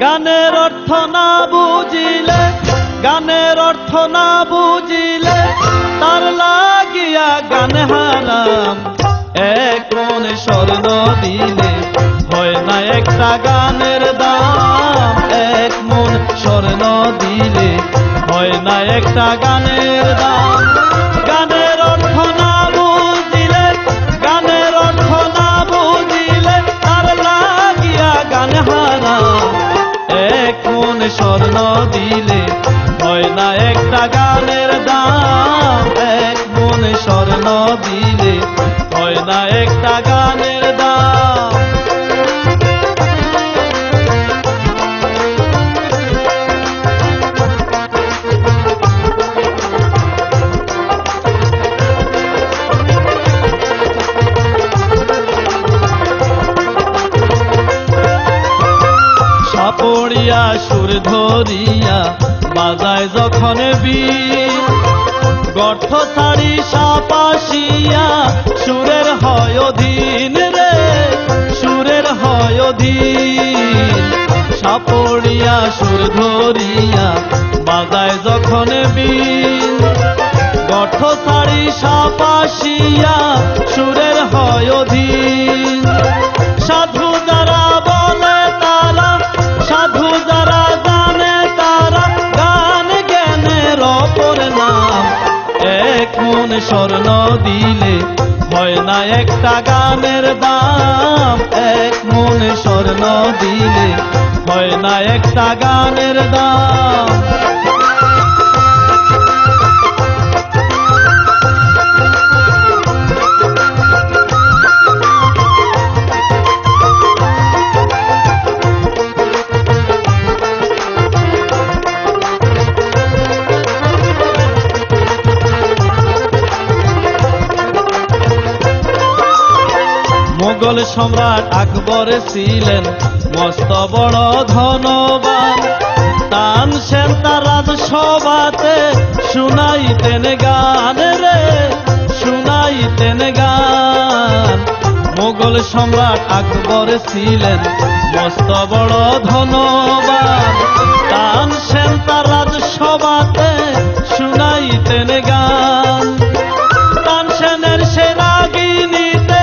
গানের অর্থ না বুঝিলে, গানের অর্থ না বুঝিলে তার লাগিয়া গান হারাম। এক মনে স্বর্ণ দিলে হয় না একটা গানের দাম। এক মন স্বর্ণ দিলে হয় না একটা গানের দাম। গানের অর্থ না বুঝিলে, গানের অর্থ না বুঝিলে তার লাগিয়া গান হারাম। এক মন স্বর্ণ দিলে হয় না একটা গানের দাম। এক মন স্বর্ণ দিলে হয় না একটা গানের দাম। সাপড়িয়া সুর ধরিয়া বাজায় যখন বীণ, গর্থ ছাড়ি সাপাশিয়া সুরের হয় অধীন রে, সুরের হয় অধীন। সাপড়িয়া সুর ধরিয়া বাজায় যখন বীণ, গর্থ ছাড়ি সাপাশিয়া সুরের হয় অধীন। সাধু যারা বলে তারা, সাধু যারা জানে তারা গান জ্ঞানের অপর নাম। এক মন স্বর্ণ দিলে হয় না একটা গানের দাম। এক মন স্বর্ণ দিলে হয় না একটা গানের দাম। মোগল সম্রাট আকবর ছিলেন মস্ত বড় ধনবান। তানসেন তার রাজসভাতে শুনাইতেন গান রে, শুনাইতেন গান। মোগল সম্রাট আকবর ছিলেন মস্ত বড় ধনবান। তানসেন তার রাজসভাতে শুনাইতেন গান। তানসেনের সে রাগিনীতে,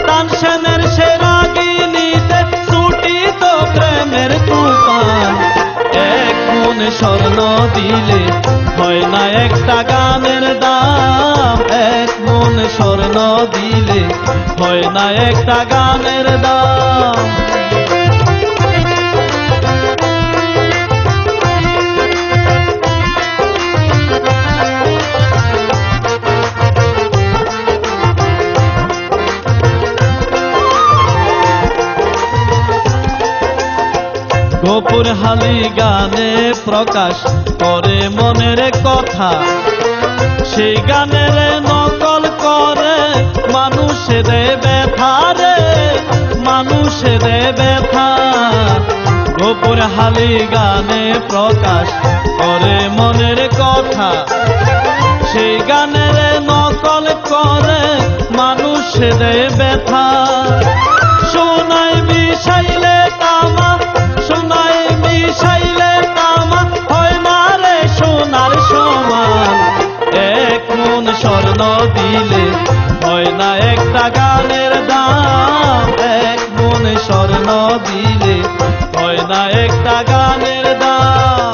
তানসেনের সে রাগিনীতে ছুটিত প্রেমের তুফান। এক মন স্বর্ণ দিলে হয় না একটা গানের দাম। এক মন স্বর্ণ দিলে হয় না একটা গানের দাম। গোপুর হালি গানে প্রকাশ করে মনের কথা, সেই গানের নকল করে মানুষের ব্যথা রে, মানুষের ব্যথা। গোপুর হালি গানে প্রকাশ করে মনের কথা, সেই গানের নকল করে মানুষের ব্যথা। সোনায় মিশাইলে তামা, সোনায় মিশাইলে তামা হয় না রে সোনার সমান। এক মন স্বর্ণ দিলে হয় না একটা গানের দাম। এক মন স্বর্ণ দিলে হয় না একটা গানের দাম।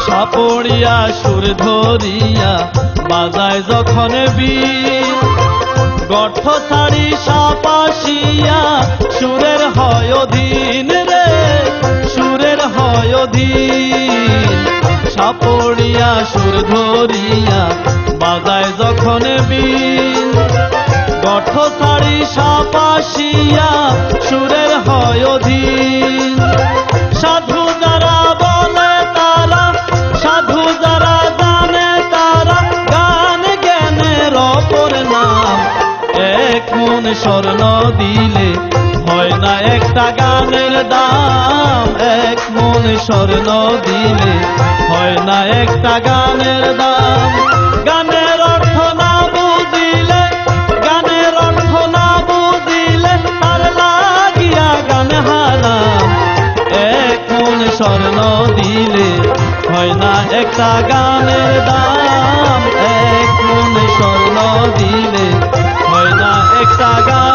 সাপড়িয়া সুর ধরিয়া বাজায় যখন বীণ, গর্থ ছাড়ি সাপাশিয়া সুরের হয় অধীন রে, সুরের হয় অধীন। সাপড়িয়া সুর ধরিয়া বাজায় যখন বীণ, গর্থ ছাড়ি সাপাশিয়া সুরের হয় অধীন। সাধু যারা বলে তারা, সাধু যারা জানে তারা গান জ্ঞানের অপর নাম। এক মন মন স্বর্ণ দিলে হয় না একটা গানের দাম, এক মন স্বর্ণ দিলে হয় না একটা গানের দাম। গানের অর্থ না বুঝিলে, গানের অর্থ না বুঝিলে তার লাগিয়া গান হারাম। এক মন স্বর্ণ দিলে হয় না একটা গানের দাম, এক মন স্বর্ণ দিলে হয় না একটা গান।